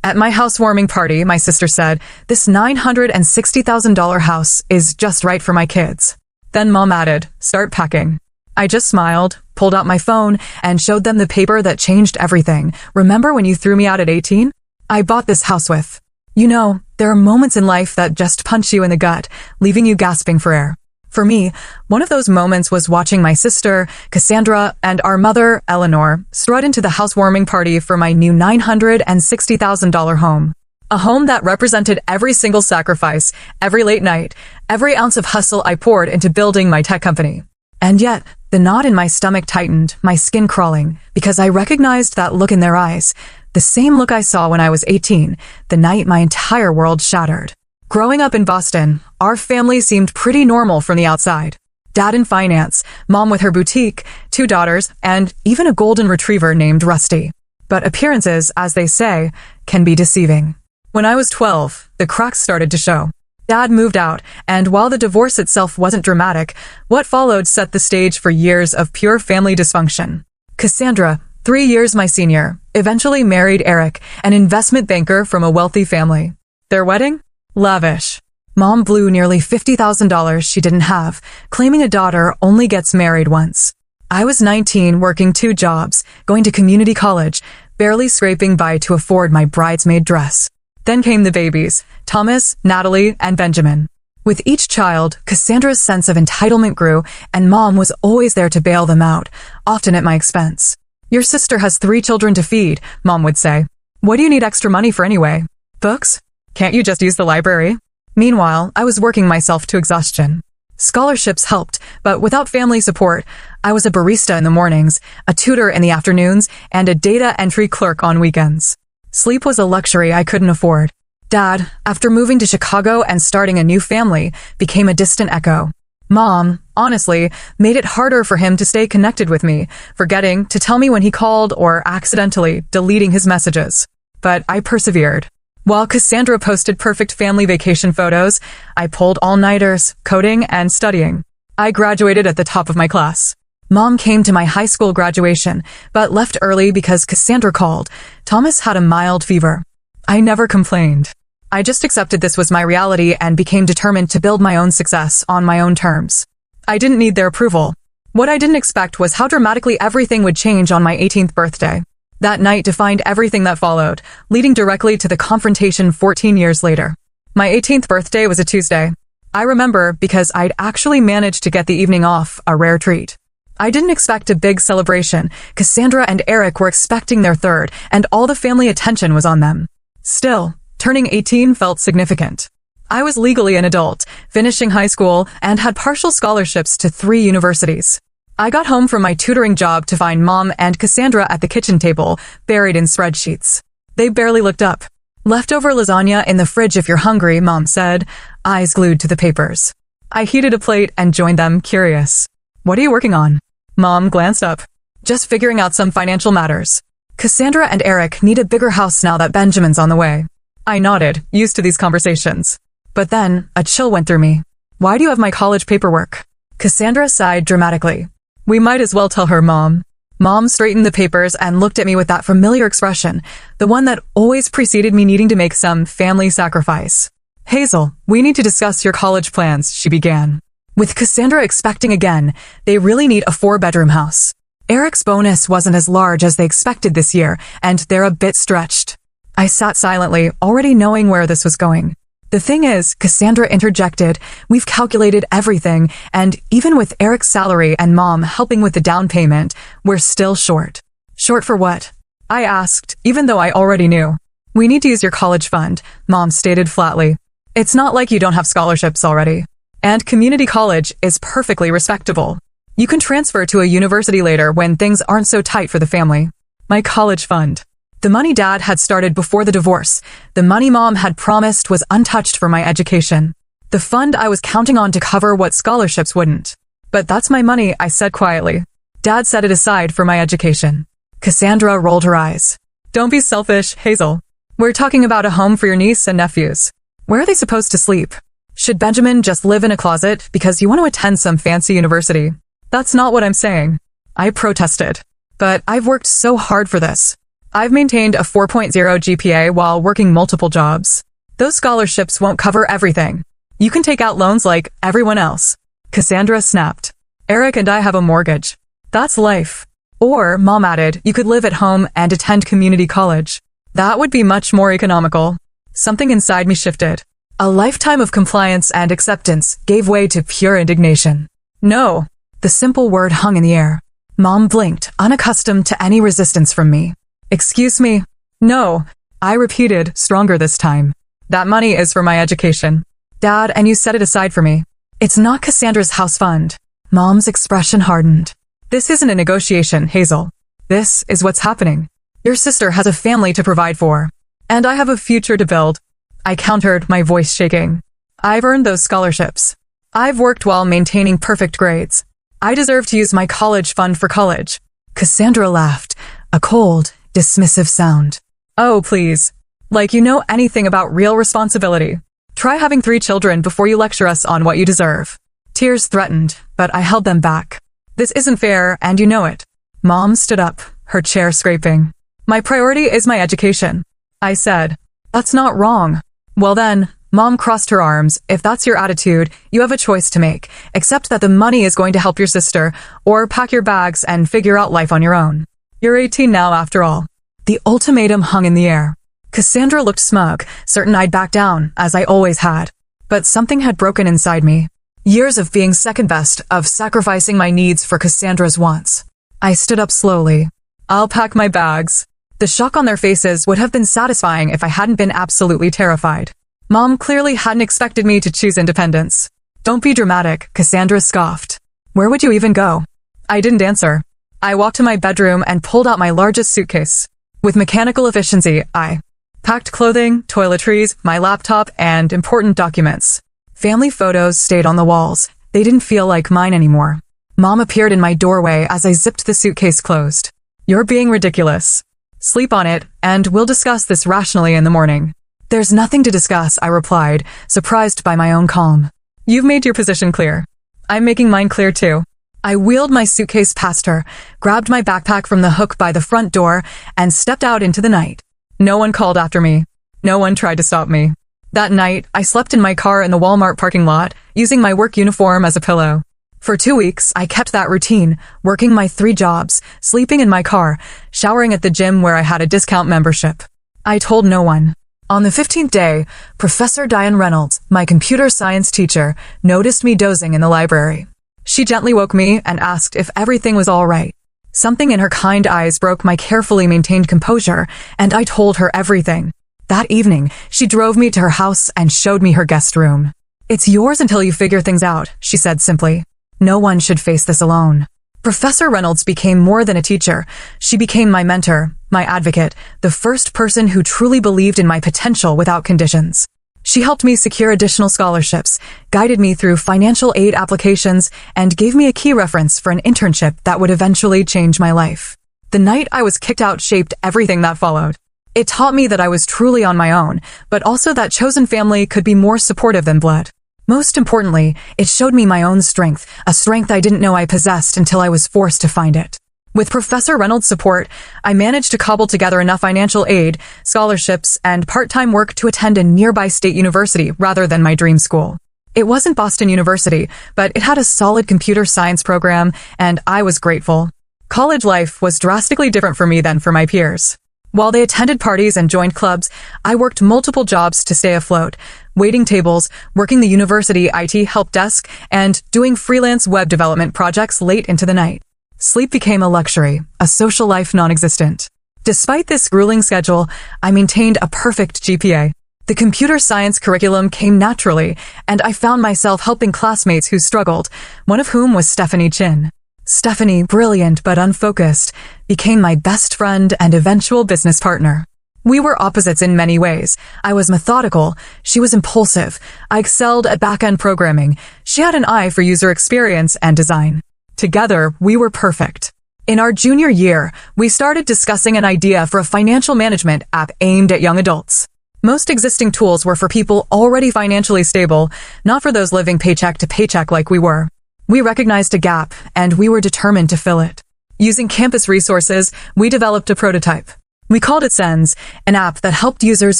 At my housewarming party, my sister said, "This $960,000 house is just right for my kids." Then Mom added, "Start packing." I just smiled, pulled out my phone, and showed them the paper that changed everything. "Remember when you threw me out at 18? I bought this house with." You know, there are moments in life that just punch you in the gut, leaving you gasping for air. For me, one of those moments was watching my sister, Cassandra, and our mother, Eleanor, strut into the housewarming party for my new $960,000 home. A home that represented every single sacrifice, every late night, every ounce of hustle I poured into building my tech company. And yet, the knot in my stomach tightened, my skin crawling, because I recognized that look in their eyes, the same look I saw when I was 18, the night my entire world shattered. Growing up in Boston, our family seemed pretty normal from the outside. Dad in finance, Mom with her boutique, 2 daughters, and even a golden retriever named Rusty. But appearances, as they say, can be deceiving. When I was 12, the cracks started to show. Dad moved out, and while the divorce itself wasn't dramatic, what followed set the stage for years of pure family dysfunction. Cassandra, 3 years my senior, eventually married Eric, an investment banker from a wealthy family. Their wedding? Lavish. Mom blew nearly $50,000 she didn't have, claiming a daughter only gets married once. I was 19, working 2 jobs, going to community college, barely scraping by to afford my bridesmaid dress. Then came the babies, Thomas, Natalie, and Benjamin. With each child, Cassandra's sense of entitlement grew, and Mom was always there to bail them out, often at my expense. "Your sister has 3 children to feed," Mom would say. "What do you need extra money for anyway? Books? Can't you just use the library?" Meanwhile, I was working myself to exhaustion. Scholarships helped, but without family support, I was a barista in the mornings, a tutor in the afternoons, and a data entry clerk on weekends. Sleep was a luxury I couldn't afford. Dad, after moving to Chicago and starting a new family, became a distant echo. Mom, honestly, made it harder for him to stay connected with me, forgetting to tell me when he called or accidentally deleting his messages. But I persevered. While Cassandra posted perfect family vacation photos, I pulled all-nighters, coding, and studying. I graduated at the top of my class. Mom came to my high school graduation, but left early because Cassandra called. Thomas had a mild fever. I never complained. I just accepted this was my reality and became determined to build my own success on my own terms. I didn't need their approval. What I didn't expect was how dramatically everything would change on my 18th birthday. That night defined everything that followed, leading directly to the confrontation 14 years later. My 18th birthday was a Tuesday. I remember because I'd actually managed to get the evening off, a rare treat. I didn't expect a big celebration. Cassandra and Eric were expecting their 3rd, and all the family attention was on them. Still, turning 18 felt significant. I was legally an adult, finishing high school, and had partial scholarships to 3 universities. I got home from my tutoring job to find Mom and Cassandra at the kitchen table, buried in spreadsheets. They barely looked up. "Leftover lasagna in the fridge if you're hungry," Mom said, eyes glued to the papers. I heated a plate and joined them, curious. "What are you working on?" Mom glanced up. "Just figuring out some financial matters. Cassandra and Eric need a bigger house now that Benjamin's on the way." I nodded, used to these conversations. But then, a chill went through me. "Why do you have my college paperwork?" Cassandra sighed dramatically. "We might as well tell her, Mom." Mom straightened the papers and looked at me with that familiar expression, the one that always preceded me needing to make some family sacrifice. "Hazel, we need to discuss your college plans," she began. With Cassandra expecting again, they really need a 4-bedroom house. Eric's bonus wasn't as large as they expected this year, and they're a bit stretched. I sat silently, already knowing where this was going. "The thing is," Cassandra interjected, "we've calculated everything, and even with Eric's salary and Mom helping with the down payment, we're still short." "Short for what?" I asked, even though I already knew. "We need to use your college fund," Mom stated flatly. "It's not like you don't have scholarships already. And community college is perfectly respectable. You can transfer to a university later when things aren't so tight for the family." My college fund. The money Dad had started before the divorce, the money Mom had promised was untouched for my education. The fund I was counting on to cover what scholarships wouldn't. "But that's my money," I said quietly. Dad set it aside for my education. Cassandra rolled her eyes. "Don't be selfish, Hazel. We're talking about a home for your niece and nephews. Where are they supposed to sleep? Should Benjamin just live in a closet because you want to attend some fancy university?" "That's not what I'm saying." I protested. "But I've worked so hard for this. I've maintained a 4.0 GPA while working multiple jobs. Those scholarships won't cover everything. You can take out loans like everyone else. Cassandra snapped. Eric and I have a mortgage. That's life. Or, Mom added, you could live at home and attend community college. That would be much more economical. Something inside me shifted. A lifetime of compliance and acceptance gave way to pure indignation. No. The simple word hung in the air. Mom blinked, unaccustomed to any resistance from me. Excuse me? No. I repeated, stronger this time. That money is for my education. Dad, and you set it aside for me. It's not Cassandra's house fund. Mom's expression hardened. This isn't a negotiation, Hazel. This is what's happening. Your sister has a family to provide for. And I have a future to build. I countered, my voice shaking. I've earned those scholarships. I've worked while maintaining perfect grades. I deserve to use my college fund for college. Cassandra laughed, a cold, dismissive sound. Oh, please. Like you know anything about real responsibility. Try having 3 children before you lecture us on what you deserve. Tears threatened, but I held them back. This isn't fair, and you know it. Mom stood up, her chair scraping. My priority is my education. I said, that's not wrong. Well then, Mom crossed her arms. If that's your attitude, you have a choice to make. Accept that the money is going to help your sister, or pack your bags and figure out life on your own. You're 18 now, after all. The ultimatum hung in the air. Cassandra looked smug, certain I'd back down, as I always had. But something had broken inside me. Years of being second best, of sacrificing my needs for Cassandra's wants. I stood up slowly. I'll pack my bags. The shock on their faces would have been satisfying if I hadn't been absolutely terrified. Mom clearly hadn't expected me to choose independence. Don't be dramatic, Cassandra scoffed. Where would you even go? I didn't answer. I walked to my bedroom and pulled out my largest suitcase. With mechanical efficiency, I packed clothing, toiletries, my laptop, and important documents. Family photos stayed on the walls. They didn't feel like mine anymore. Mom appeared in my doorway as I zipped the suitcase closed. You're being ridiculous. Sleep on it, and we'll discuss this rationally in the morning. There's nothing to discuss, I replied, surprised by my own calm. You've made your position clear. I'm making mine clear too. I wheeled my suitcase past her, grabbed my backpack from the hook by the front door, and stepped out into the night. No one called after me. No one tried to stop me. That night, I slept in my car in the Walmart parking lot, using my work uniform as a pillow. For 2 weeks, I kept that routine, working my 3 jobs, sleeping in my car, showering at the gym where I had a discount membership. I told no one. On the 15th day, Professor Diane Reynolds, my computer science teacher, noticed me dozing in the library. She gently woke me and asked if everything was all right. Something in her kind eyes broke my carefully maintained composure, and I told her everything. That evening, she drove me to her house and showed me her guest room. It's yours until you figure things out, she said simply. No one should face this alone. Professor Reynolds became more than a teacher. She became my mentor, my advocate, the first person who truly believed in my potential without conditions. She helped me secure additional scholarships, guided me through financial aid applications, and gave me a key reference for an internship that would eventually change my life. The night I was kicked out shaped everything that followed. It taught me that I was truly on my own, but also that chosen family could be more supportive than blood. Most importantly, it showed me my own strength, a strength I didn't know I possessed until I was forced to find it. With Professor Reynolds' support, I managed to cobble together enough financial aid, scholarships, and part-time work to attend a nearby state university rather than my dream school. It wasn't Boston University, but it had a solid computer science program, and I was grateful. College life was drastically different for me than for my peers. While they attended parties and joined clubs, I worked multiple jobs to stay afloat, waiting tables, working the university IT help desk, and doing freelance web development projects late into the night. Sleep became a luxury, a social life non-existent. Despite this grueling schedule, I maintained a perfect GPA. The computer science curriculum came naturally, and I found myself helping classmates who struggled, one of whom was Stephanie Chin. Stephanie, brilliant but unfocused, became my best friend and eventual business partner. We were opposites in many ways. I was methodical, she was impulsive. I excelled at back-end programming. She had an eye for user experience and design. Together, we were perfect. In our junior year, we started discussing an idea for a financial management app aimed at young adults. Most existing tools were for people already financially stable, not for those living paycheck to paycheck like we were. We recognized a gap, and we were determined to fill it. Using campus resources, we developed a prototype. We called it Sens, an app that helped users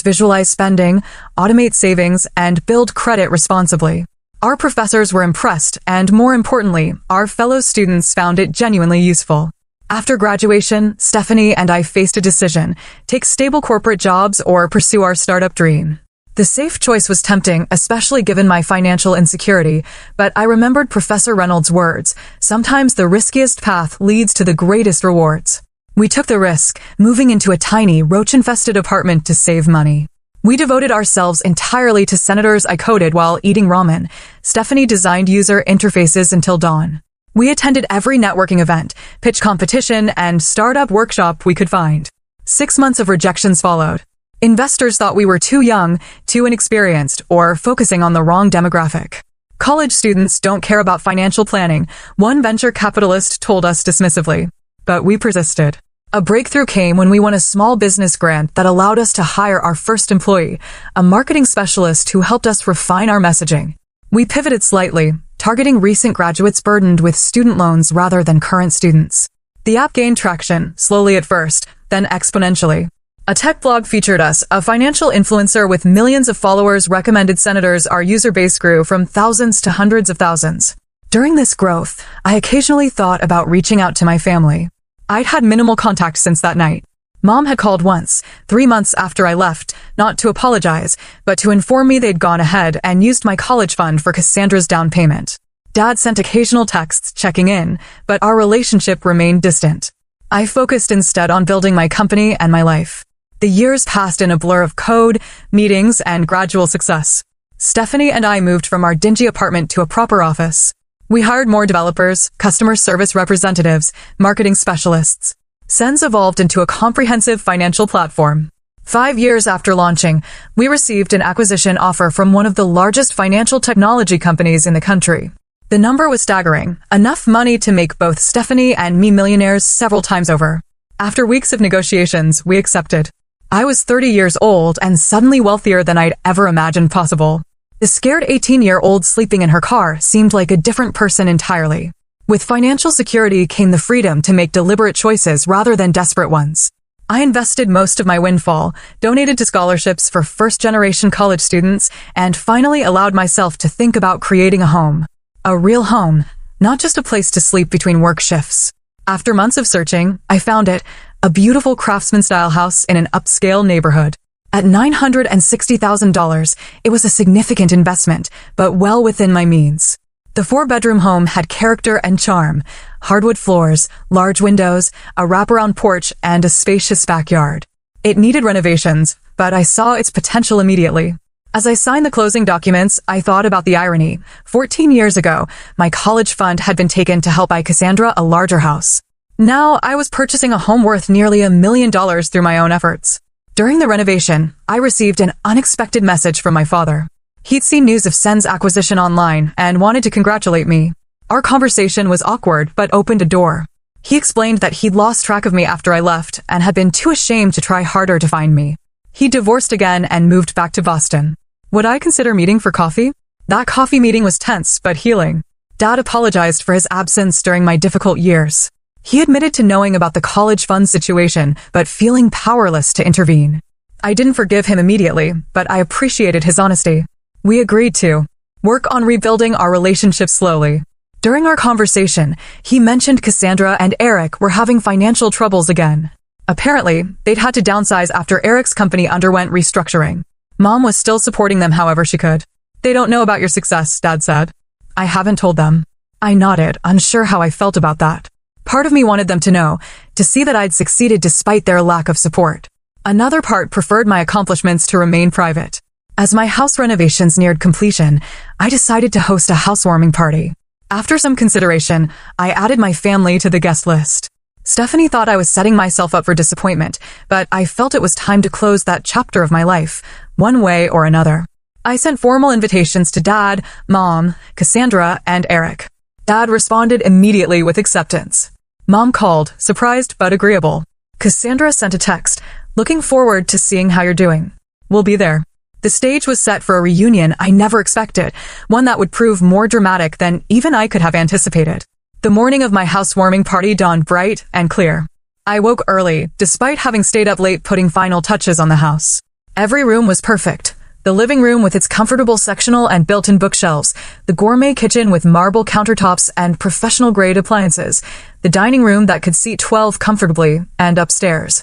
visualize spending, automate savings, and build credit responsibly. Our professors were impressed, and more importantly, our fellow students found it genuinely useful. After graduation, Stephanie and I faced a decision: take stable corporate jobs or pursue our startup dream. The safe choice was tempting, especially given my financial insecurity, but I remembered Professor Reynolds' words: sometimes the riskiest path leads to the greatest rewards. We took the risk, moving into a tiny, roach-infested apartment to save money. We devoted ourselves entirely to senators I coded while eating ramen. Stephanie designed user interfaces until dawn. We attended every networking event, pitch competition, and startup workshop we could find. 6 months of rejections followed. Investors thought we were too young, too inexperienced, or focusing on the wrong demographic. College students don't care about financial planning, one venture capitalist told us dismissively. But we persisted. A breakthrough came when we won a small business grant that allowed us to hire our first employee, a marketing specialist who helped us refine our messaging. We pivoted slightly, targeting recent graduates burdened with student loans rather than current students. The app gained traction, slowly at first, then exponentially. A tech blog featured us, a financial influencer with millions of followers recommended senators. Our user base grew from thousands to hundreds of thousands. During this growth, I occasionally thought about reaching out to my family. I'd had minimal contact since that night. Mom had called once, 3 months after I left, not to apologize, but to inform me they'd gone ahead and used my college fund for Cassandra's down payment. Dad sent occasional texts checking in, but our relationship remained distant. I focused instead on building my company and my life. The years passed in a blur of code, meetings, and gradual success. Stephanie and I moved from our dingy apartment to a proper office. We hired more developers, customer service representatives, marketing specialists. Sens evolved into a comprehensive financial platform. 5 years after launching, we received an acquisition offer from one of the largest financial technology companies in the country. The number was staggering, enough money to make both Stephanie and me millionaires several times over. After weeks of negotiations, we accepted. I was 30 years old and suddenly wealthier than I'd ever imagined possible. The scared 18-year-old sleeping in her car seemed like a different person entirely. With financial security came the freedom to make deliberate choices rather than desperate ones. I invested most of my windfall, donated to scholarships for first-generation college students, and finally allowed myself to think about creating a home. A real home, not just a place to sleep between work shifts. After months of searching, I found it, a beautiful craftsman-style house in an upscale neighborhood. At $960,000, it was a significant investment, but well within my means. The 4-bedroom home had character and charm: hardwood floors, large windows, a wraparound porch, and a spacious backyard. It needed renovations, but I saw its potential immediately. As I signed the closing documents, I thought about the irony. 14 years ago, my college fund had been taken to help buy Cassandra a larger house. Now, I was purchasing a home worth nearly $1 million through my own efforts. During the renovation, I received an unexpected message from my father. He'd seen news of Sen's acquisition online and wanted to congratulate me. Our conversation was awkward but opened a door. He explained that he'd lost track of me after I left and had been too ashamed to try harder to find me. He divorced again and moved back to Boston. Would I consider meeting for coffee? That coffee meeting was tense but healing. Dad apologized for his absence during my difficult years. He admitted to knowing about the college fund situation, but feeling powerless to intervene. I didn't forgive him immediately, but I appreciated his honesty. We agreed to work on rebuilding our relationship slowly. During our conversation, he mentioned Cassandra and Eric were having financial troubles again. Apparently, they'd had to downsize after Eric's company underwent restructuring. Mom was still supporting them however she could. They don't know about your success, Dad said. I haven't told them. I nodded, unsure how I felt about that. Part of me wanted them to know, to see that I'd succeeded despite their lack of support. Another part preferred my accomplishments to remain private. As my house renovations neared completion, I decided to host a housewarming party. After some consideration, I added my family to the guest list. Stephanie thought I was setting myself up for disappointment, but I felt it was time to close that chapter of my life, one way or another. I sent formal invitations to Dad, Mom, Cassandra, and Eric. Dad responded immediately with acceptance. Mom called, surprised but agreeable. Cassandra sent a text, looking forward to seeing how you're doing. We'll be there. The stage was set for a reunion I never expected, one that would prove more dramatic than even I could have anticipated. The morning of my housewarming party dawned bright and clear. I woke early, despite having stayed up late putting final touches on the house. Every room was perfect. The living room with its comfortable sectional and built-in bookshelves, the gourmet kitchen with marble countertops and professional-grade appliances, the dining room that could seat 12 comfortably, and upstairs.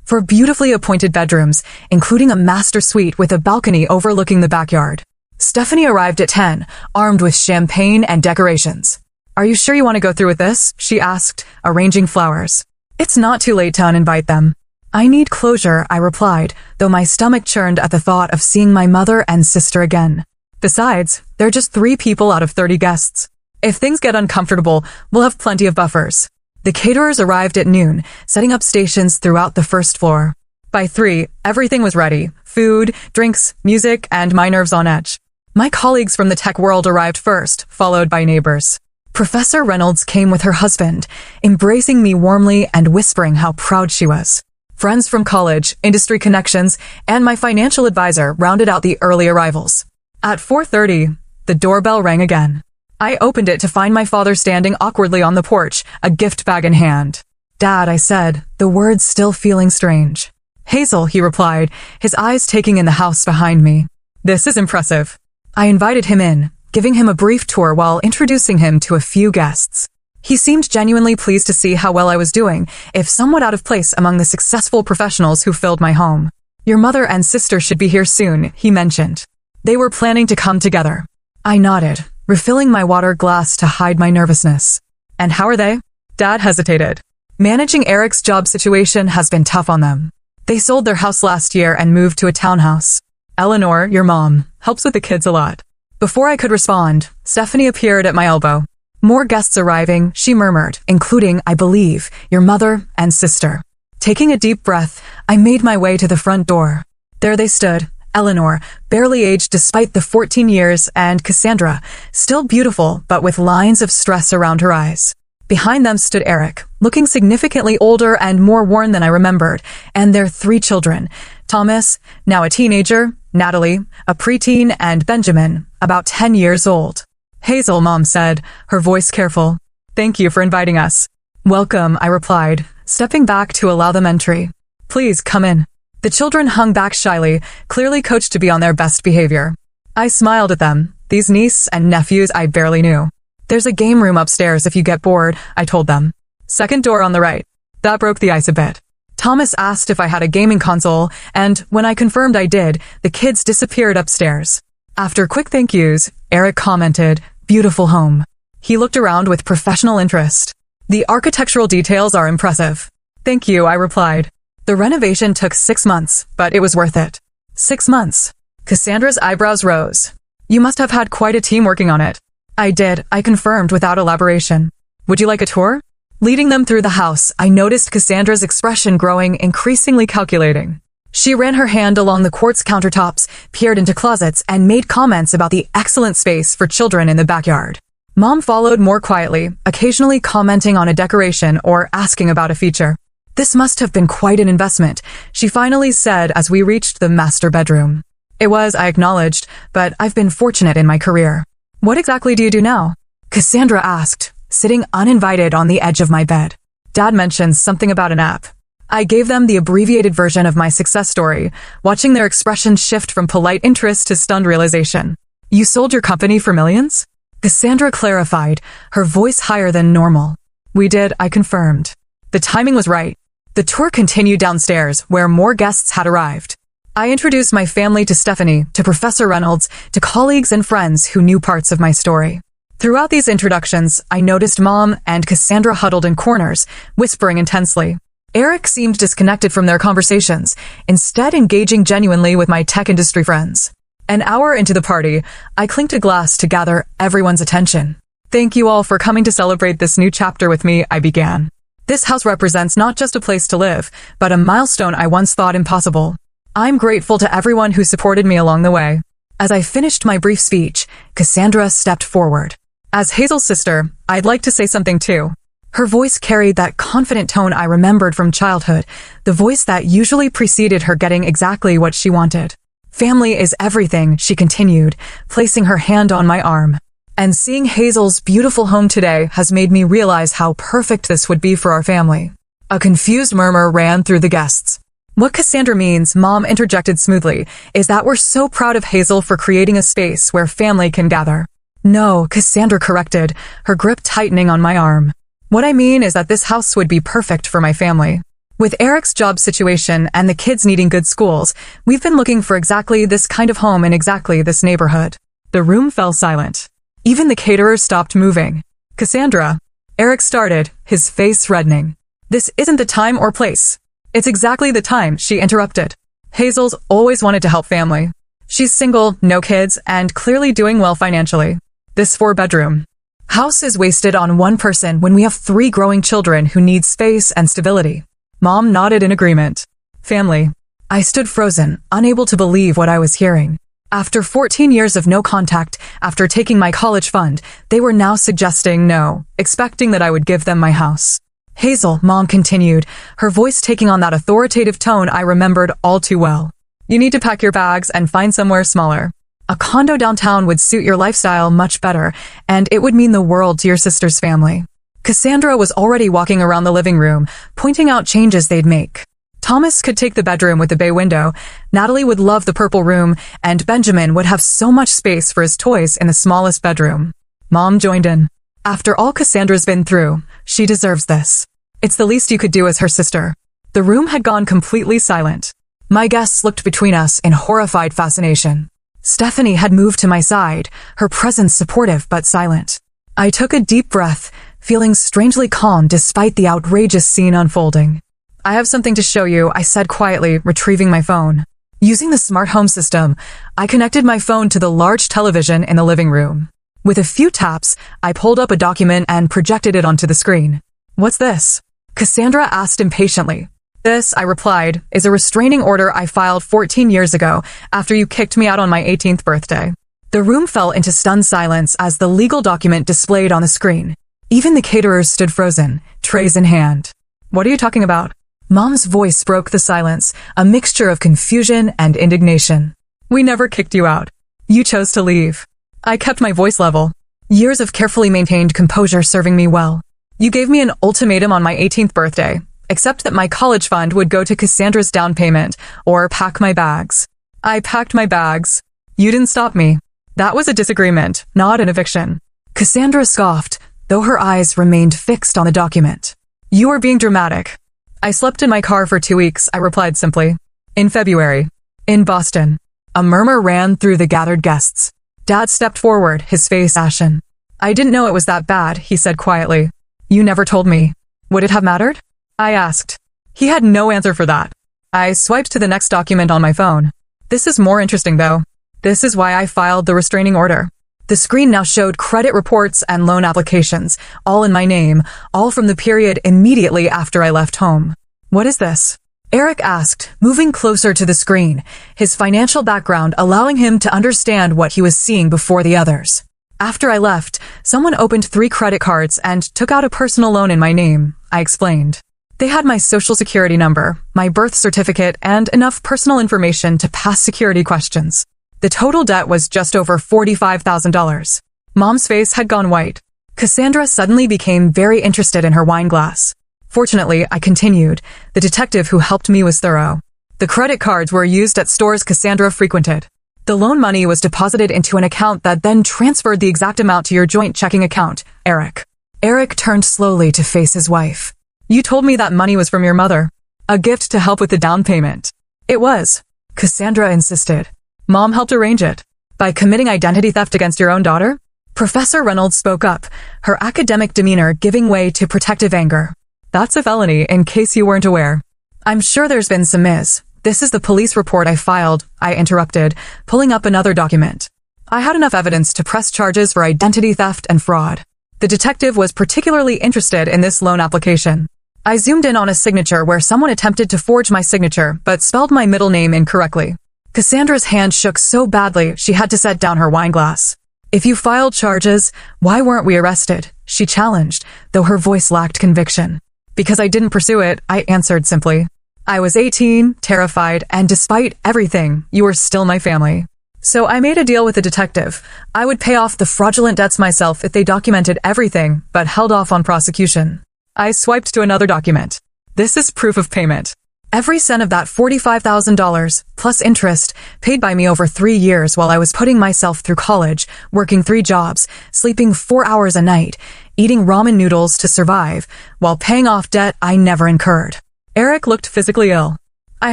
4 beautifully appointed bedrooms, including a master suite with a balcony overlooking the backyard. Stephanie arrived at 10, armed with champagne and decorations. "Are you sure you want to go through with this?" she asked, arranging flowers. "It's not too late to uninvite them." "I need closure," I replied, though my stomach churned at the thought of seeing my mother and sister again. Besides, they're just 3 people out of 30 guests. If things get uncomfortable, we'll have plenty of buffers. The caterers arrived at noon, setting up stations throughout the first floor. By 3, everything was ready: food, drinks, music, and my nerves on edge. My colleagues from the tech world arrived first, followed by neighbors. Professor Reynolds came with her husband, embracing me warmly and whispering how proud she was. Friends from college, industry connections, and my financial advisor rounded out the early arrivals. At 4:30, the doorbell rang again. I opened it to find my father standing awkwardly on the porch, a gift bag in hand. "Dad," I said, the words still feeling strange. "Hazel," he replied, his eyes taking in the house behind me. "This is impressive." I invited him in, giving him a brief tour while introducing him to a few guests. He seemed genuinely pleased to see how well I was doing, if somewhat out of place among the successful professionals who filled my home. "Your mother and sister should be here soon," he mentioned. They were planning to come together. I nodded, refilling my water glass to hide my nervousness. "And how are they?" Dad hesitated. "Managing Eric's job situation has been tough on them. They sold their house last year and moved to a townhouse. Eleanor, your mom, helps with the kids a lot." Before I could respond, Stephanie appeared at my elbow. "More guests arriving," she murmured, "including, I believe, your mother and sister." Taking a deep breath, I made my way to the front door. There they stood, Eleanor, barely aged despite the 14 years, and Cassandra, still beautiful but with lines of stress around her eyes. Behind them stood Eric, looking significantly older and more worn than I remembered, and their 3 children, Thomas, now a teenager, Natalie, a preteen, and Benjamin, about 10 years old. "Hazel," Mom said, her voice careful. "Thank you for inviting us." "Welcome," I replied, stepping back to allow them entry. "Please, come in." The children hung back shyly, clearly coached to be on their best behavior. I smiled at them, these niece and nephews I barely knew. "There's a game room upstairs if you get bored," I told them. "Second door on the right." That broke the ice a bit. Thomas asked if I had a gaming console, and when I confirmed I did, the kids disappeared upstairs. After quick thank yous, Eric commented, "Beautiful home." He looked around with professional interest. "The architectural details are impressive." "Thank you," I replied. The renovation took 6 months, but it was worth it. 6 months. Cassandra's eyebrows rose. "You must have had quite a team working on it." "I did," I confirmed without elaboration. "Would you like a tour?" Leading them through the house, I noticed Cassandra's expression growing increasingly calculating. She ran her hand along the quartz countertops, peered into closets, and made comments about the excellent space for children in the backyard. Mom followed more quietly, occasionally commenting on a decoration or asking about a feature. "This must have been quite an investment," she finally said as we reached the master bedroom. "It was," I acknowledged, "but I've been fortunate in my career." "What exactly do you do now?" Cassandra asked, sitting uninvited on the edge of my bed. "Dad mentioned something about an app." I gave them the abbreviated version of my success story, watching their expressions shift from polite interest to stunned realization. "You sold your company for millions?" Cassandra clarified, her voice higher than normal. "We did," I confirmed. The timing was right. The tour continued downstairs, where more guests had arrived. I introduced my family to Stephanie, to Professor Reynolds, to colleagues and friends who knew parts of my story. Throughout these introductions, I noticed Mom and Cassandra huddled in corners, whispering intensely. Eric seemed disconnected from their conversations, instead engaging genuinely with my tech industry friends. An hour into the party, I clinked a glass to gather everyone's attention. "Thank you all for coming to celebrate this new chapter with me," I began. "This house represents not just a place to live, but a milestone I once thought impossible. I'm grateful to everyone who supported me along the way." As I finished my brief speech, Cassandra stepped forward. "As Hazel's sister, I'd like to say something too." Her voice carried that confident tone I remembered from childhood, the voice that usually preceded her getting exactly what she wanted. "Family is everything," she continued, placing her hand on my arm. "And seeing Hazel's beautiful home today has made me realize how perfect this would be for our family." A confused murmur ran through the guests. What Cassandra means, Mom interjected smoothly, is that we're so proud of Hazel for creating a space where family can gather. No, Cassandra corrected, her grip tightening on my arm. What I mean is that this house would be perfect for my family. With Eric's job situation and the kids needing good schools, we've been looking for exactly this kind of home in exactly this neighborhood. The room fell silent. Even the caterers stopped moving. Cassandra, Eric started, his face reddening. This isn't the time or place. It's exactly the time, she interrupted. Hazel's always wanted to help family. She's single, no kids, and clearly doing well financially. This 4-bedroom house is wasted on one person when we have 3 growing children who need space and stability. Mom nodded in agreement. Family. I stood frozen, unable to believe what I was hearing. After 14 years of no contact, after taking my college fund, they were now suggesting no, expecting that I would give them my house. Hazel, Mom continued, her voice taking on that authoritative tone I remembered all too well. You need to pack your bags and find somewhere smaller. A condo downtown would suit your lifestyle much better, and it would mean the world to your sister's family. Cassandra was already walking around the living room, pointing out changes they'd make. Thomas could take the bedroom with the bay window, Natalie would love the purple room, and Benjamin would have so much space for his toys in the smallest bedroom. Mom joined in. After all Cassandra's been through, she deserves this. It's the least you could do as her sister. The room had gone completely silent. My guests looked between us in horrified fascination. Stephanie had moved to my side, her presence supportive but silent. I took a deep breath, feeling strangely calm despite the outrageous scene unfolding. I have something to show you, I said quietly, retrieving my phone. Using the smart home system, I connected my phone to the large television in the living room. With a few taps, I pulled up a document and projected it onto the screen. What's this? Cassandra asked impatiently. This, I replied, is a restraining order I filed 14 years ago after you kicked me out on my 18th birthday. The room fell into stunned silence as the legal document displayed on the screen. Even the caterers stood frozen, trays in hand. What are you talking about? Mom's voice broke the silence, a mixture of confusion and indignation. We never kicked you out. You chose to leave. I kept my voice level. Years of carefully maintained composure serving me well. You gave me an ultimatum on my 18th birthday, except that my college fund would go to Cassandra's down payment, or pack my bags. I packed my bags. You didn't stop me. That was a disagreement, not an eviction. Cassandra scoffed, though her eyes remained fixed on the document. You are being dramatic. I slept in my car for 2 weeks, I replied simply. In February. In Boston. A murmur ran through the gathered guests. Dad stepped forward, his face ashen. I didn't know it was that bad, he said quietly. You never told me. Would it have mattered? I asked. He had no answer for that. I swiped to the next document on my phone. This is more interesting though. This is why I filed the restraining order. The screen now showed credit reports and loan applications, all in my name, all from the period immediately after I left home. What is this? Eric asked, moving closer to the screen, his financial background allowing him to understand what he was seeing before the others. After I left, someone opened 3 credit cards and took out a personal loan in my name, I explained. They had my social security number, my birth certificate, and enough personal information to pass security questions. The total debt was just over $45,000. Mom's face had gone white. Cassandra suddenly became very interested in her wine glass. Fortunately, I continued. The detective who helped me was thorough. The credit cards were used at stores Cassandra frequented. The loan money was deposited into an account that then transferred the exact amount to your joint checking account, Eric. Eric turned slowly to face his wife. You told me that money was from your mother. A gift to help with the down payment. It was. Cassandra insisted. Mom helped arrange it. By committing identity theft against your own daughter? Professor Reynolds spoke up, her academic demeanor giving way to protective anger. That's a felony, in case you weren't aware. I'm sure there's been some This is the police report I filed, I interrupted, pulling up another document. I had enough evidence to press charges for identity theft and fraud. The detective was particularly interested in this loan application. I zoomed in on a signature where someone attempted to forge my signature but spelled my middle name incorrectly. Cassandra's hand shook so badly she had to set down her wine glass. If you filed charges, why weren't we arrested? She challenged, though her voice lacked conviction. Because I didn't pursue it, I answered simply. I was 18, terrified, and despite everything, you were still my family. So I made a deal with the detective. I would pay off the fraudulent debts myself if they documented everything, but held off on prosecution. I swiped to another document. This is proof of payment. Every cent of that $45,000, plus interest, paid by me over 3 years while I was putting myself through college, working 3 jobs, sleeping 4 hours a night, eating ramen noodles to survive, while paying off debt I never incurred. Eric looked physically ill. I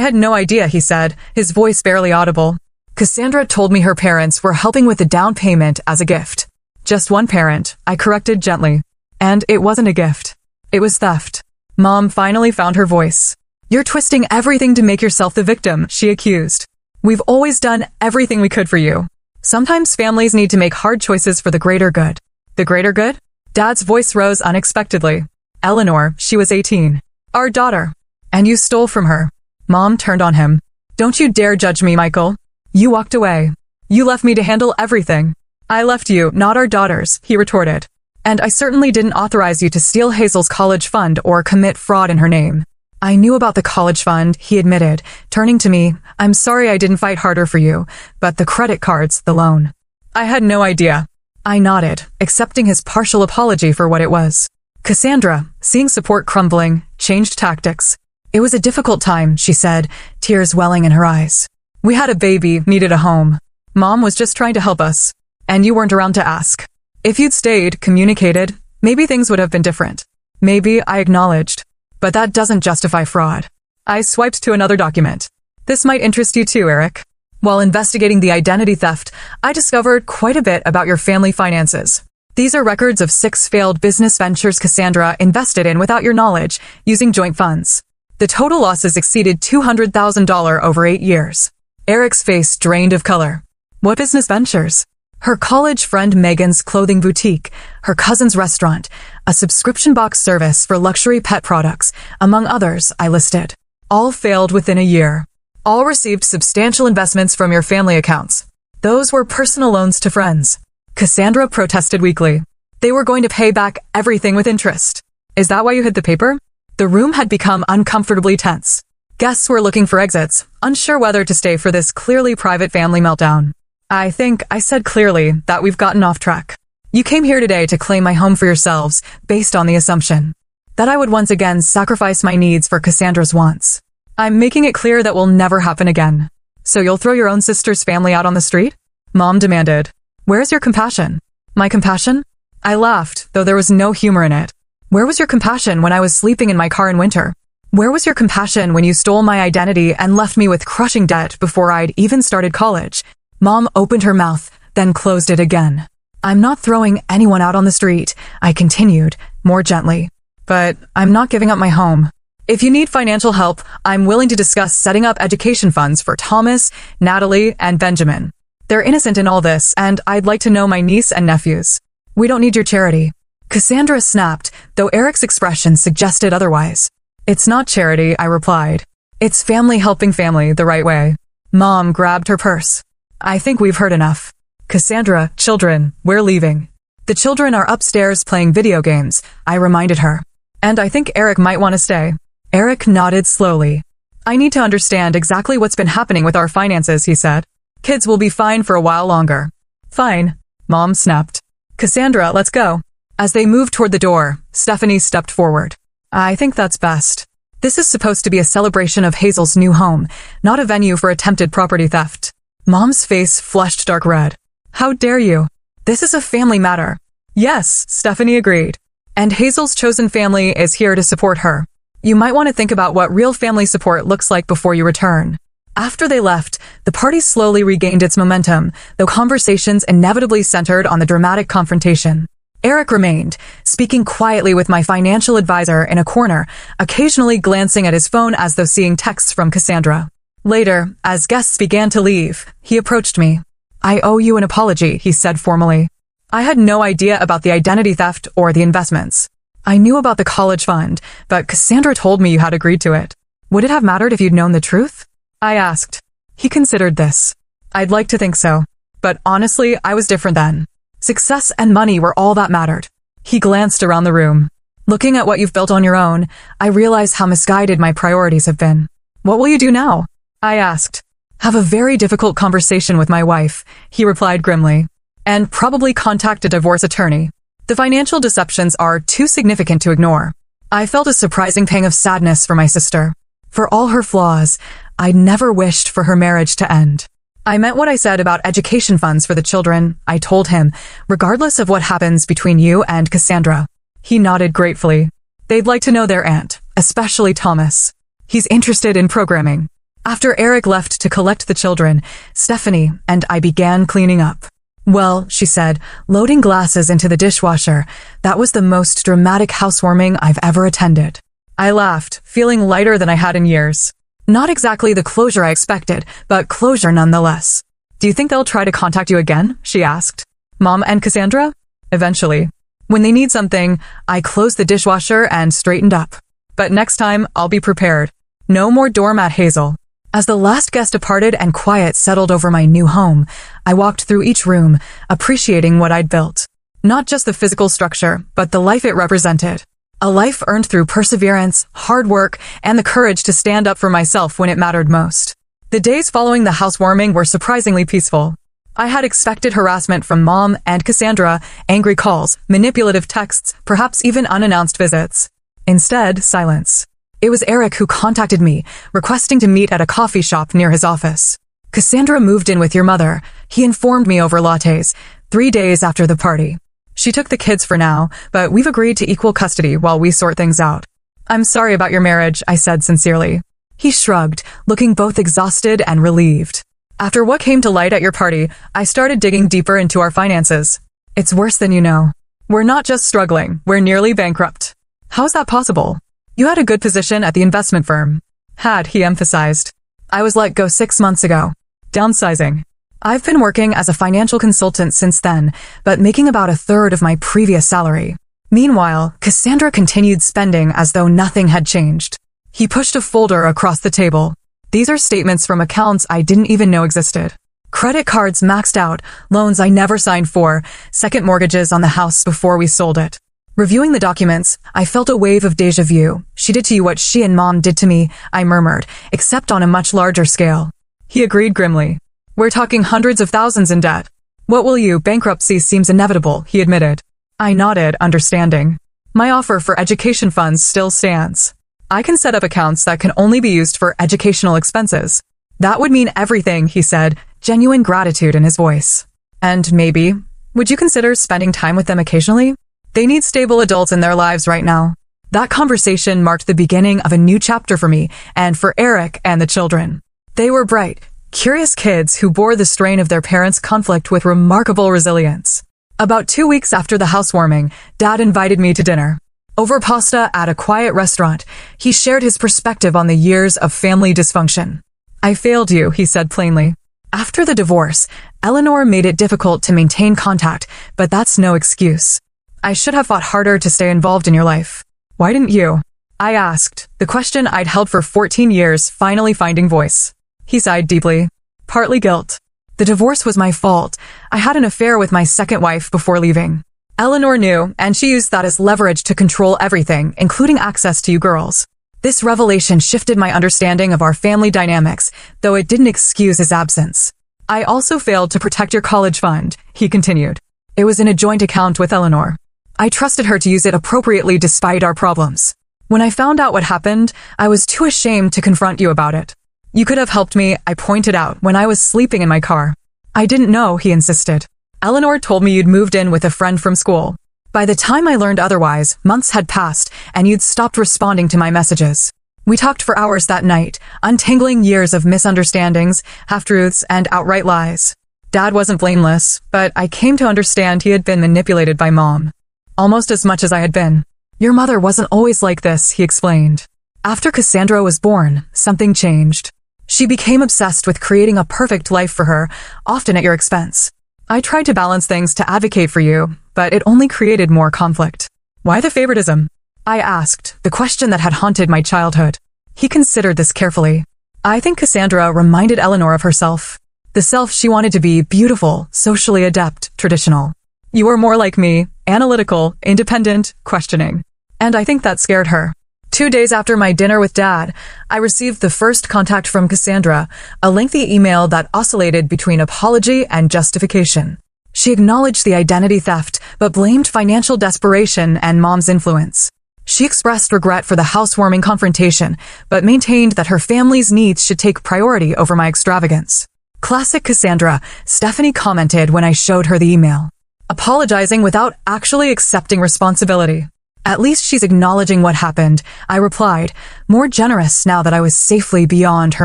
had no idea, he said, his voice barely audible. Cassandra told me her parents were helping with the down payment as a gift. Just one parent, I corrected gently. And it wasn't a gift. It was theft. Mom finally found her voice. You're twisting everything to make yourself the victim, she accused. We've always done everything we could for you. Sometimes families need to make hard choices for the greater good. The greater good? Dad's voice rose unexpectedly. Eleanor, she was 18. Our daughter. And you stole from her. Mom turned on him. Don't you dare judge me, Michael. You walked away. You left me to handle everything. I left you, not our daughters, he retorted. And I certainly didn't authorize you to steal Hazel's college fund or commit fraud in her name. I knew about the college fund, he admitted, turning to me. I'm sorry I didn't fight harder for you, but the credit cards, the loan. I had no idea. I nodded, accepting his partial apology for what it was. Cassandra, seeing support crumbling, changed tactics. It was a difficult time, she said, tears welling in her eyes. We had a baby, needed a home. Mom was just trying to help us. And you weren't around to ask. If you'd stayed, communicated, maybe things would have been different. Maybe, I acknowledged. But that doesn't justify fraud. I swiped to another document. This might interest you too, Eric. While investigating the identity theft, I discovered quite a bit about your family finances. These are records of 6 failed business ventures Cassandra invested in without your knowledge, using joint funds. The total losses exceeded $200,000 over 8 years. Eric's face drained of color. What business ventures? Her college friend Megan's clothing boutique, her cousin's restaurant, a subscription box service for luxury pet products, among others, I listed. All failed within a year. All received substantial investments from your family accounts. Those were personal loans to friends. Cassandra protested weakly. They were going to pay back everything with interest. Is that why you hid the paper? The room had become uncomfortably tense. Guests were looking for exits, unsure whether to stay for this clearly private family meltdown. I think I said clearly that we've gotten off track. You came here today to claim my home for yourselves, based on the assumption that I would once again sacrifice my needs for Cassandra's wants. I'm making it clear that will never happen again. So you'll throw your own sister's family out on the street? Mom demanded. Where's your compassion? My compassion? I laughed, though there was no humor in it. Where was your compassion when I was sleeping in my car in winter? Where was your compassion when you stole my identity and left me with crushing debt before I'd even started college? Mom opened her mouth, then closed it again. I'm not throwing anyone out on the street, I continued, more gently. But I'm not giving up my home. If you need financial help, I'm willing to discuss setting up education funds for Thomas, Natalie, and Benjamin. They're innocent in all this, and I'd like to know my niece and nephews. We don't need your charity. Cassandra snapped, though Eric's expression suggested otherwise. It's not charity, I replied. It's family helping family the right way. Mom grabbed her purse. I think we've heard enough. Cassandra, children, we're leaving. The children are upstairs playing video games, I reminded her. And I think Eric might want to stay. Eric nodded slowly. I need to understand exactly what's been happening with our finances, he said. Kids will be fine for a while longer. Fine, Mom snapped. Cassandra, let's go. As they moved toward the door, Stephanie stepped forward. I think that's best. This is supposed to be a celebration of Hazel's new home, not a venue for attempted property theft. Mom's face flushed dark red. How dare you? This is a family matter. Yes, Stephanie agreed. And Hazel's chosen family is here to support her. You might want to think about what real family support looks like before you return. After they left, the party slowly regained its momentum, though conversations inevitably centered on the dramatic confrontation. Eric remained, speaking quietly with my financial advisor in a corner, occasionally glancing at his phone as though seeing texts from Cassandra. Later, as guests began to leave, he approached me. I owe you an apology, he said formally. I had no idea about the identity theft or the investments. I knew about the college fund, but Cassandra told me you had agreed to it. Would it have mattered if you'd known the truth? I asked. He considered this. I'd like to think so. But honestly, I was different then. Success and money were all that mattered. He glanced around the room. Looking at what you've built on your own, I realize how misguided my priorities have been. What will you do now? I asked. Have a very difficult conversation with my wife, he replied grimly. And probably contact a divorce attorney. The financial deceptions are too significant to ignore. I felt a surprising pang of sadness for my sister. For all her flaws, I'd never wished for her marriage to end. I meant what I said about education funds for the children, I told him, regardless of what happens between you and Cassandra. He nodded gratefully. They'd like to know their aunt, especially Thomas. He's interested in programming. After Eric left to collect the children, Stephanie and I began cleaning up. Well, she said, loading glasses into the dishwasher, that was the most dramatic housewarming I've ever attended. I laughed, feeling lighter than I had in years. Not exactly the closure I expected, but closure nonetheless. Do you think they'll try to contact you again? She asked. Mom and Cassandra? Eventually. When they need something, I closed the dishwasher and straightened up. But next time, I'll be prepared. No more doormat Hazel. As the last guest departed and quiet settled over my new home, I walked through each room, appreciating what I'd built. Not just the physical structure, but the life it represented. A life earned through perseverance, hard work, and the courage to stand up for myself when it mattered most. The days following the housewarming were surprisingly peaceful. I had expected harassment from Mom and Cassandra, angry calls, manipulative texts, perhaps even unannounced visits. Instead, silence. It was Eric who contacted me, requesting to meet at a coffee shop near his office. Cassandra moved in with your mother, he informed me over lattes, 3 days after the party. She took the kids for now, but we've agreed to equal custody while we sort things out. I'm sorry about your marriage, I said sincerely. He shrugged, looking both exhausted and relieved. After what came to light at your party, I started digging deeper into our finances. It's worse than you know. We're not just struggling, we're nearly bankrupt. How's that possible? You had a good position at the investment firm. Had, he emphasized. I was let go 6 months ago. Downsizing. I've been working as a financial consultant since then, but making about 1/3 of my previous salary. Meanwhile, Cassandra continued spending as though nothing had changed. He pushed a folder across the table. These are statements from accounts I didn't even know existed. Credit cards maxed out, loans I never signed for, second mortgages on the house before we sold it. Reviewing the documents, I felt a wave of déjà vu. She did to you what she and Mom did to me, I murmured, except on a much larger scale. He agreed grimly. We're talking hundreds of thousands in debt. What will you? Bankruptcy seems inevitable, he admitted. I nodded, understanding. My offer for education funds still stands. I can set up accounts that can only be used for educational expenses. That would mean everything, he said, genuine gratitude in his voice. And maybe, would you consider spending time with them occasionally? They need stable adults in their lives right now. That conversation marked the beginning of a new chapter for me and for Eric and the children. They were bright, curious kids who bore the strain of their parents' conflict with remarkable resilience. About 2 weeks after the housewarming, Dad invited me to dinner. Over pasta at a quiet restaurant, he shared his perspective on the years of family dysfunction. I failed you, he said plainly. After the divorce, Eleanor made it difficult to maintain contact, but that's no excuse. I should have fought harder to stay involved in your life. Why didn't you? I asked, the question I'd held for 14 years finally finding voice. He sighed deeply. Partly guilt. The divorce was my fault. I had an affair with my second wife before leaving. Eleanor knew, and she used that as leverage to control everything, including access to you girls. This revelation shifted my understanding of our family dynamics, though it didn't excuse his absence. I also failed to protect your college fund, he continued. It was in a joint account with Eleanor. I trusted her to use it appropriately despite our problems. When I found out what happened, I was too ashamed to confront you about it. You could have helped me, I pointed out, when I was sleeping in my car. I didn't know, he insisted. Eleanor told me you'd moved in with a friend from school. By the time I learned otherwise, months had passed, and you'd stopped responding to my messages. We talked for hours that night, untangling years of misunderstandings, half-truths, and outright lies. Dad wasn't blameless, but I came to understand he had been manipulated by Mom. Almost as much as I had been. Your mother wasn't always like this, he explained. After Cassandra was born, something changed. She became obsessed with creating a perfect life for her, often at your expense. I tried to balance things to advocate for you, but it only created more conflict. Why the favoritism? I asked, the question that had haunted my childhood. He considered this carefully. I think Cassandra reminded Eleanor of herself. The self she wanted to be: beautiful, socially adept, traditional. You were more like me, analytical, independent, questioning. And I think that scared her. 2 days after my dinner with Dad, I received the first contact from Cassandra, a lengthy email that oscillated between apology and justification. She acknowledged the identity theft, but blamed financial desperation and Mom's influence. She expressed regret for the housewarming confrontation, but maintained that her family's needs should take priority over my extravagance. Classic Cassandra, Stephanie commented when I showed her the email, apologizing without actually accepting responsibility. At least she's acknowledging what happened, I replied, more generous now that I was safely beyond her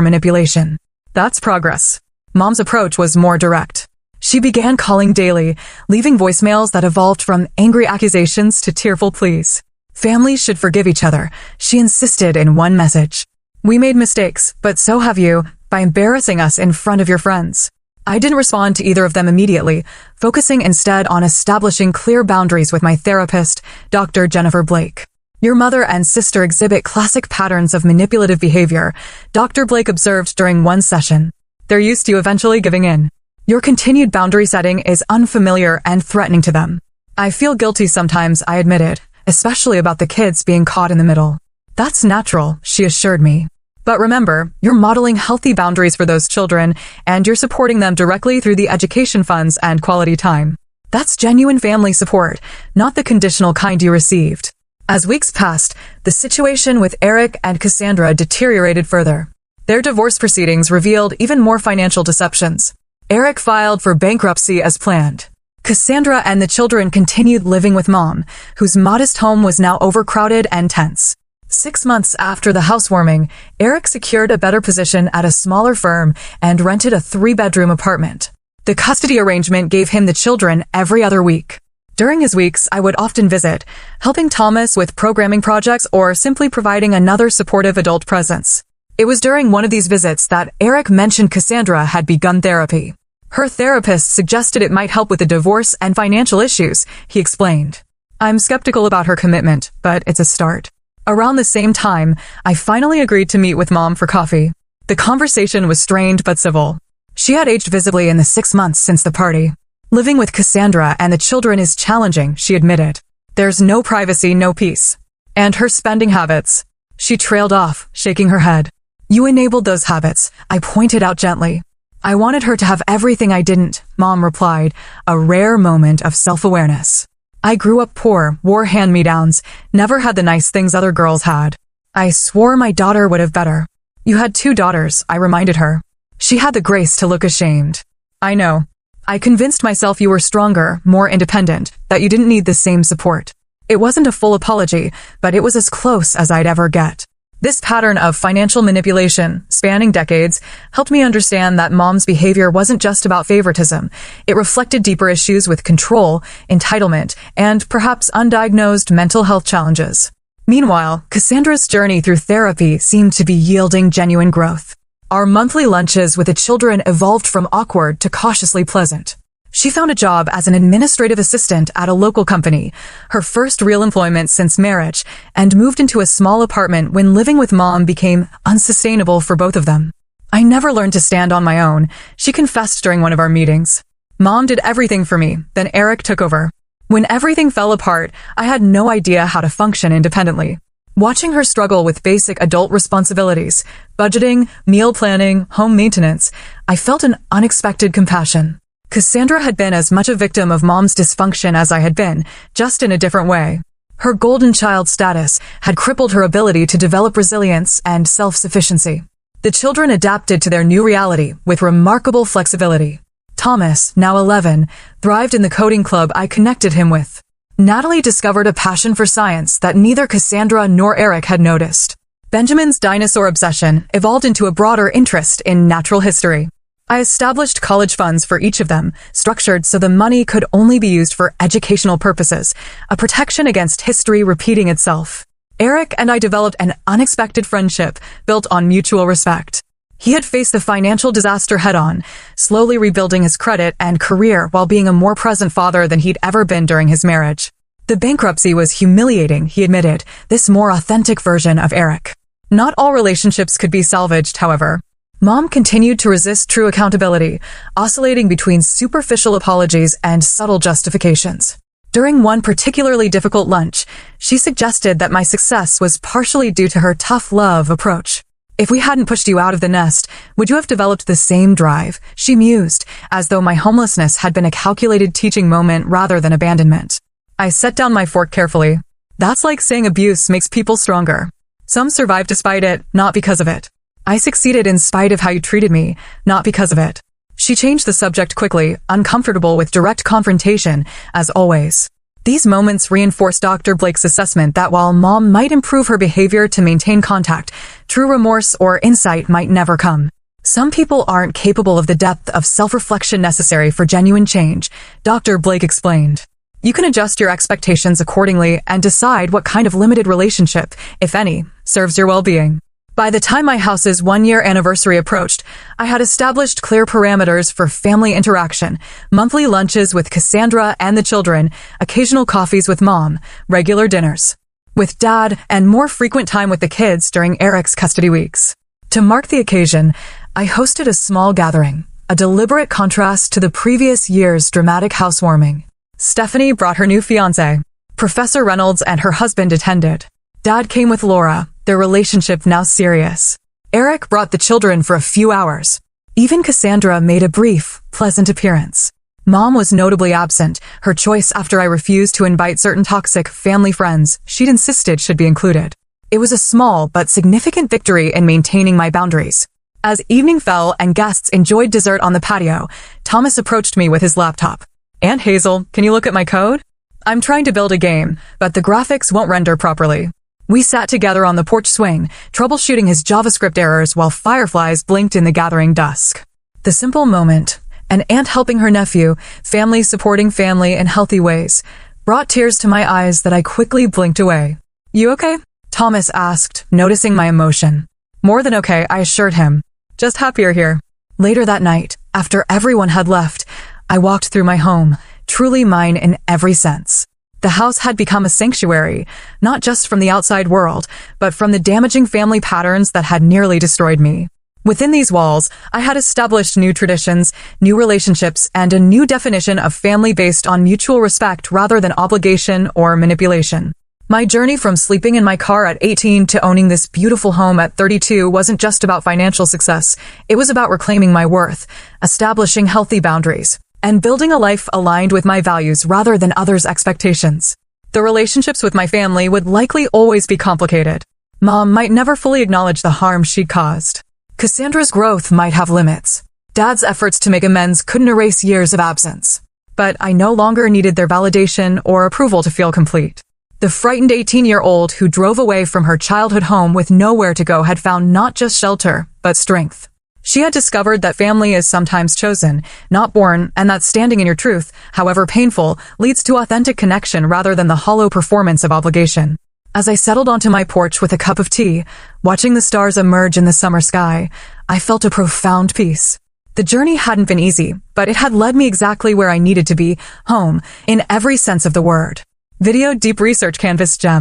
manipulation. That's progress. Mom's approach was more direct. She began calling daily, leaving voicemails that evolved from angry accusations to tearful pleas. Families should forgive each other, she insisted in one message. We made mistakes, but so have you, by embarrassing us in front of your friends. I didn't respond to either of them immediately, focusing instead on establishing clear boundaries with my therapist, Dr. Jennifer Blake. Your mother and sister exhibit classic patterns of manipulative behavior, Dr. Blake observed during one session. They're used to you eventually giving in. Your continued boundary setting is unfamiliar and threatening to them. I feel guilty sometimes, I admitted, especially about the kids being caught in the middle. That's natural, she assured me. But remember, you're modeling healthy boundaries for those children, and you're supporting them directly through the education funds and quality time. That's genuine family support, not the conditional kind you received. As weeks passed, the situation with Eric and Cassandra deteriorated further. Their divorce proceedings revealed even more financial deceptions. Eric filed for bankruptcy as planned. Cassandra and the children continued living with Mom, whose modest home was now overcrowded and tense. 6 months after the housewarming, Eric secured a better position at a smaller firm and rented a 3-bedroom apartment. The custody arrangement gave him the children every other week. During his weeks, I would often visit, helping Thomas with programming projects or simply providing another supportive adult presence. It was during one of these visits that Eric mentioned Cassandra had begun therapy. Her therapist suggested it might help with the divorce and financial issues, he explained. I'm skeptical about her commitment, but it's a start. Around the same time, I finally agreed to meet with Mom for coffee. The conversation was strained but civil. She had aged visibly in the 6 months since the party. Living with Cassandra and the children is challenging, she admitted. There's no privacy, no peace. And her spending habits. She trailed off, shaking her head. You enabled those habits, I pointed out gently. I wanted her to have everything I didn't, Mom replied, a rare moment of self-awareness. I grew up poor, wore hand-me-downs, never had the nice things other girls had. I swore my daughter would have better. You had 2 daughters, I reminded her. She had the grace to look ashamed. I know. I convinced myself you were stronger, more independent, that you didn't need the same support. It wasn't a full apology, but it was as close as I'd ever get. This pattern of financial manipulation, spanning decades, helped me understand that Mom's behavior wasn't just about favoritism. It reflected deeper issues with control, entitlement, and perhaps undiagnosed mental health challenges. Meanwhile, Cassandra's journey through therapy seemed to be yielding genuine growth. Our monthly lunches with the children evolved from awkward to cautiously pleasant. She found a job as an administrative assistant at a local company, her first real employment since marriage, and moved into a small apartment when living with Mom became unsustainable for both of them. I never learned to stand on my own, she confessed during one of our meetings. Mom did everything for me, then Eric took over. When everything fell apart, I had no idea how to function independently. Watching her struggle with basic adult responsibilities, budgeting, meal planning, home maintenance, I felt an unexpected compassion. Cassandra had been as much a victim of Mom's dysfunction as I had been, just in a different way. Her golden child status had crippled her ability to develop resilience and self-sufficiency. The children adapted to their new reality with remarkable flexibility. Thomas, now 11, thrived in the coding club I connected him with. Natalie discovered a passion for science that neither Cassandra nor Eric had noticed. Benjamin's dinosaur obsession evolved into a broader interest in natural history. I established college funds for each of them, structured so the money could only be used for educational purposes, a protection against history repeating itself. Eric and I developed an unexpected friendship built on mutual respect. He had faced the financial disaster head-on, slowly rebuilding his credit and career while being a more present father than he'd ever been during his marriage. The bankruptcy was humiliating, he admitted, this more authentic version of Eric. Not all relationships could be salvaged, however. Mom continued to resist true accountability, oscillating between superficial apologies and subtle justifications. During one particularly difficult lunch, she suggested that my success was partially due to her tough love approach. If we hadn't pushed you out of the nest, would you have developed the same drive? She mused, as though my homelessness had been a calculated teaching moment rather than abandonment. I set down my fork carefully. That's like saying abuse makes people stronger. Some survive despite it, not because of it. I succeeded in spite of how you treated me, not because of it. She changed the subject quickly, uncomfortable with direct confrontation, as always. These moments reinforced Dr. Blake's assessment that while Mom might improve her behavior to maintain contact, true remorse or insight might never come. Some people aren't capable of the depth of self-reflection necessary for genuine change, Dr. Blake explained. You can adjust your expectations accordingly and decide what kind of limited relationship, if any, serves your well-being. By the time my house's one-year anniversary approached, I had established clear parameters for family interaction, monthly lunches with Cassandra and the children, occasional coffees with Mom, regular dinners with Dad, and more frequent time with the kids during Eric's custody weeks. To mark the occasion, I hosted a small gathering, a deliberate contrast to the previous year's dramatic housewarming. Stephanie brought her new fiancé. Professor Reynolds and her husband attended. Dad came with Laura, their relationship now serious. Eric brought the children for a few hours. Even Cassandra made a brief, pleasant appearance. Mom was notably absent, her choice after I refused to invite certain toxic family friends she'd insisted should be included. It was a small but significant victory in maintaining my boundaries. As evening fell and guests enjoyed dessert on the patio, Thomas approached me with his laptop. "Aunt Hazel, can you look at my code? I'm trying to build a game, but the graphics won't render properly." We sat together on the porch swing, troubleshooting his JavaScript errors while fireflies blinked in the gathering dusk. The simple moment, an aunt helping her nephew, family supporting family in healthy ways, brought tears to my eyes that I quickly blinked away. "You okay?" Thomas asked, noticing my emotion. "More than okay," I assured him. "Just happier here." Later that night, after everyone had left, I walked through my home, truly mine in every sense. The house had become a sanctuary, not just from the outside world, but from the damaging family patterns that had nearly destroyed me. Within these walls, I had established new traditions, new relationships, and a new definition of family based on mutual respect rather than obligation or manipulation. My journey from sleeping in my car at 18 to owning this beautiful home at 32 wasn't just about financial success. It was about reclaiming my worth, establishing healthy boundaries, and building a life aligned with my values rather than others' expectations. The relationships with my family would likely always be complicated. Mom might never fully acknowledge the harm she'd caused. Cassandra's growth might have limits. Dad's efforts to make amends couldn't erase years of absence. But I no longer needed their validation or approval to feel complete. The frightened 18-year-old who drove away from her childhood home with nowhere to go had found not just shelter, but strength. She had discovered that family is sometimes chosen, not born, and that standing in your truth, however painful, leads to authentic connection rather than the hollow performance of obligation. As I settled onto my porch with a cup of tea, watching the stars emerge in the summer sky, I felt a profound peace. The journey hadn't been easy, but it had led me exactly where I needed to be, home, in every sense of the word. Video Deep Research Canvas Gem.